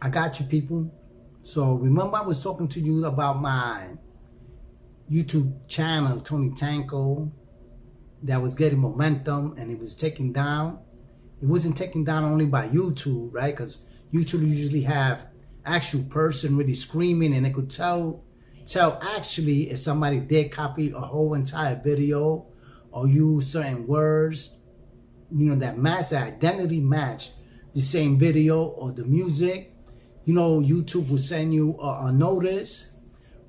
I got you, people. So remember I was talking to you about my YouTube channel, Tony Tenko, that was getting momentum and it was taken down. It wasn't taken down only by YouTube, right? Because YouTube usually have actual person really screaming, and they could tell actually if somebody did copy a whole entire video or use certain words, that match, the identity match the same video or the music. YouTube will send you a notice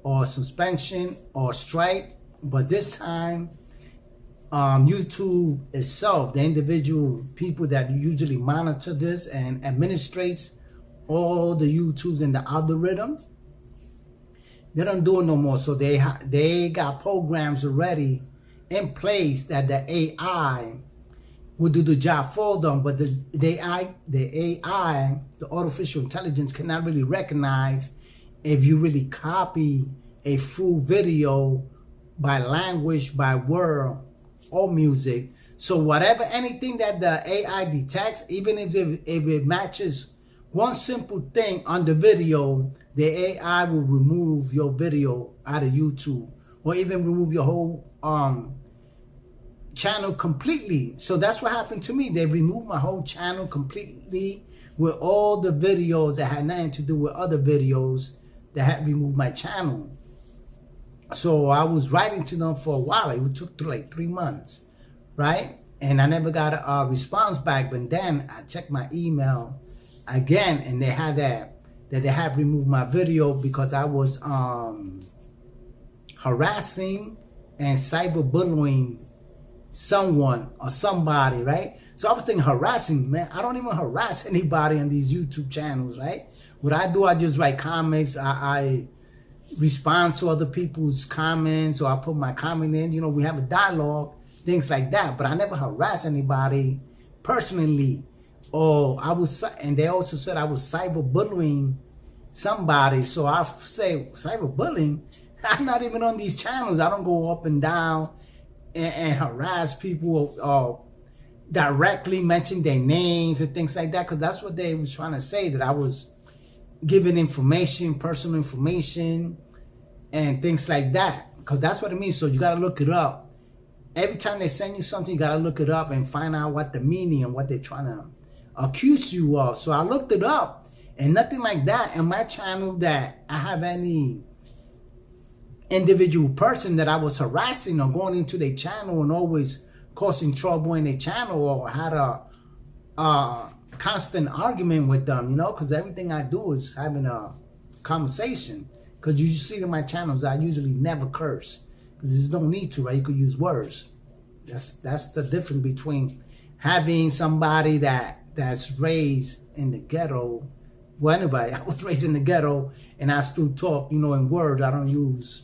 or suspension or strike. But this time, YouTube itself, the individual people that usually monitor this and administrates all the YouTubes and the algorithm, they don't do it no more. So they got programs already in place that the AI will do the job for them, but the AI, the artificial intelligence, cannot really recognize if you really copy a full video by language, by word, or music. So whatever, anything that the AI detects, even if it matches one simple thing on the video, the AI will remove your video out of YouTube, or even remove your whole channel completely. So that's what happened to me. They removed my whole channel completely with all the videos that had nothing to do with other videos that had removed my channel. So I was writing to them for a while. It took like 3 months, right? And I never got a response back. But then I checked my email again, and they had that they had removed my video because I was harassing and cyberbullying someone or somebody, right? So I was thinking, harassing, man, I don't even harass anybody on these YouTube channels, right? What I do, I just write comments. I respond to other people's comments, or I put my comment in, we have a dialogue, things like that. But I never harass anybody personally. Or and they also said I was cyberbullying somebody. So I say, cyberbullying? I'm not even on these channels. I don't go up and down and harass people or directly mention their names and things like that, because that's what they was trying to say, that I was giving information, personal information and things like that, because that's what it means. So you got to look it up. Every time they send you something, you got to look it up and find out what the meaning and what they're trying to accuse you of. So I looked it up, and nothing like that in my channel that I have any individual person that I was harassing or going into their channel and always causing trouble in their channel, or had a constant argument with them, because everything I do is having a conversation. Because you see in my channels, I usually never curse, because there's no need to, right? You could use words. That's the difference between having somebody that's raised in the ghetto. Well, anybody, I was raised in the ghetto, and I still talk, in words. I don't use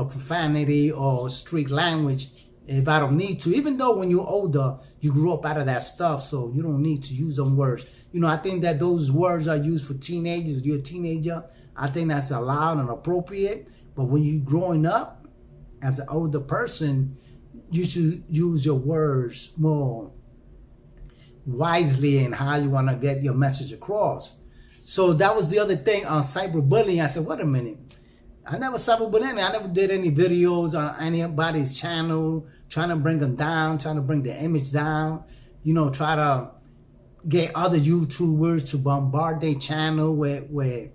profanity or street language if I don't need to. Even though when you're older, you grew up out of that stuff, so you don't need to use them words. I think that those words are used for teenagers. If you're a teenager, I think that's allowed and appropriate. But when you're growing up as an older person, you should use your words more wisely in how you want to get your message across. So that was the other thing on cyberbullying. I said, wait a minute. I never cyberbullied. I never did any videos on anybody's channel trying to bring them down, trying to bring the image down, try to get other YouTubers to bombard their channel with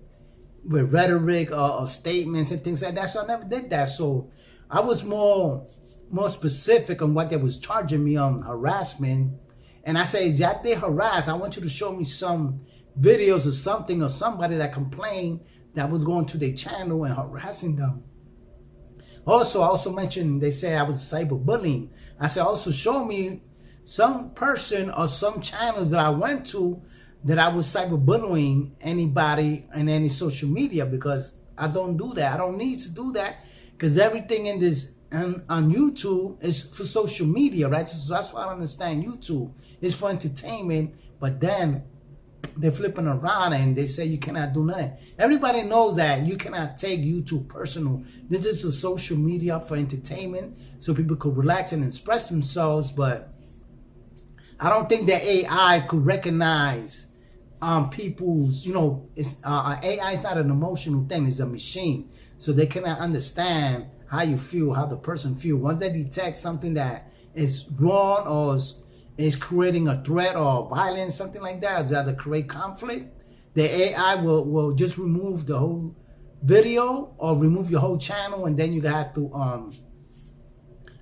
rhetoric of statements and things like that. So I never did that. So I was more specific on what they was charging me on harassment. And I say, that they harass, I want you to show me some videos or something, or somebody that complained that was going to their channel and harassing them. Also, I also mentioned, they say I was cyberbullying. I said, also show me some person or some channels that I went to that I was cyberbullying anybody in any social media, because I don't do that. I don't need to do that, because everything in this on YouTube is for social media, right? So that's why I understand YouTube is for entertainment, but then they're flipping around and they say you cannot do nothing. Everybody knows that you cannot take YouTube personal. This is a social media for entertainment, so people could relax and express themselves. But I don't think that AI could recognize people's, it's AI is not an emotional thing, it's a machine. So they cannot understand how you feel, how the person feel. Once they detect something that is wrong or is creating a threat or violence, something like that, is that to create conflict, the AI will just remove the whole video or remove your whole channel, and then you have to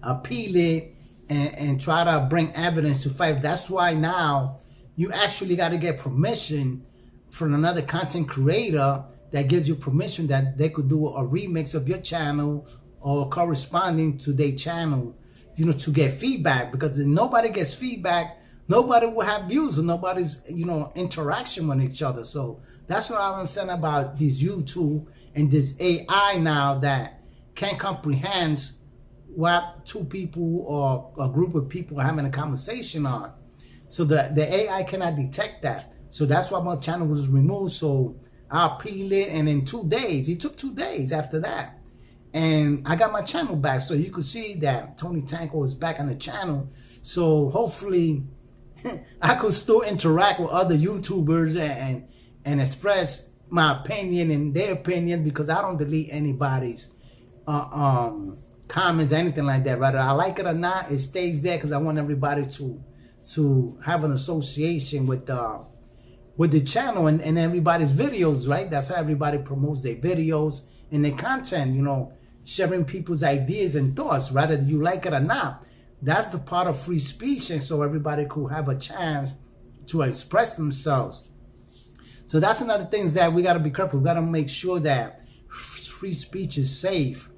appeal it and try to bring evidence to fight. That's why now you actually got to get permission from another content creator that gives you permission that they could do a remix of your channel or corresponding to their channel, to get feedback. Because if nobody gets feedback, nobody will have views, or nobody's, interaction with each other. So that's what I understand about this YouTube and this AI now that can't comprehend what two people or a group of people are having a conversation on. So the AI cannot detect that. So that's why my channel was removed. So I appealed it, and in 2 days, it took 2 days after that, and I got my channel back. So you could see that Tony Tenko is back on the channel. So hopefully I could still interact with other YouTubers and express my opinion and their opinion, because I don't delete anybody's comments, anything like that. Whether I like it or not, it stays there because I want everybody to have an association with the channel and everybody's videos, right? That's how everybody promotes their videos and their content, sharing people's ideas and thoughts, whether you like it or not. That's the part of free speech, and so everybody could have a chance to express themselves. So that's another thing that we got to be careful. We got to make sure that free speech is safe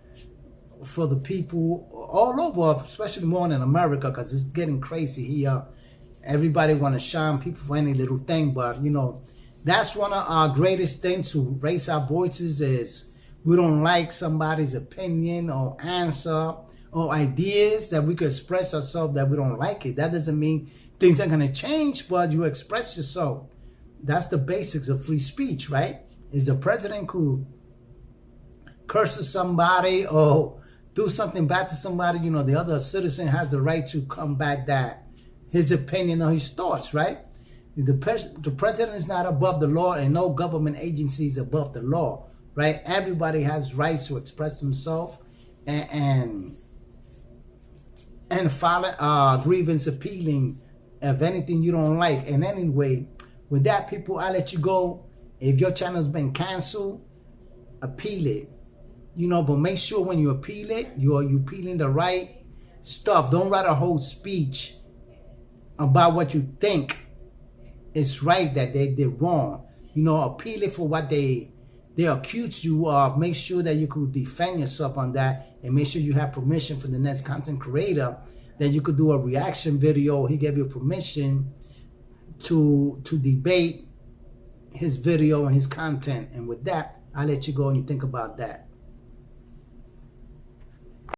for the people all over, especially more in America, because it's getting crazy here. Everybody want to shine people for any little thing, but that's one of our greatest things to raise our voices. Is we don't like somebody's opinion or answer or ideas, that we could express ourselves that we don't like it. That doesn't mean things are going to change, but you express yourself. That's the basics of free speech, right? Is the president could curse somebody or do something bad to somebody, the other citizen has the right to combat that, his opinion or his thoughts, right? The president is not above the law, and no government agency is above the law, right? Everybody has rights to express themselves and file grievance appealing of anything you don't like. And anyway, with that, people, I'll let you go. If your channel's been canceled, appeal it. But make sure when you appeal it, you're appealing the right stuff. Don't write a whole speech about what you think is right that they did wrong. Appeal it for what they accuse you of. Make sure that you could defend yourself on that, and make sure you have permission from the next content creator that you could do a reaction video. He gave you permission to debate his video and his content. And with that, I'll let you go and you think about that.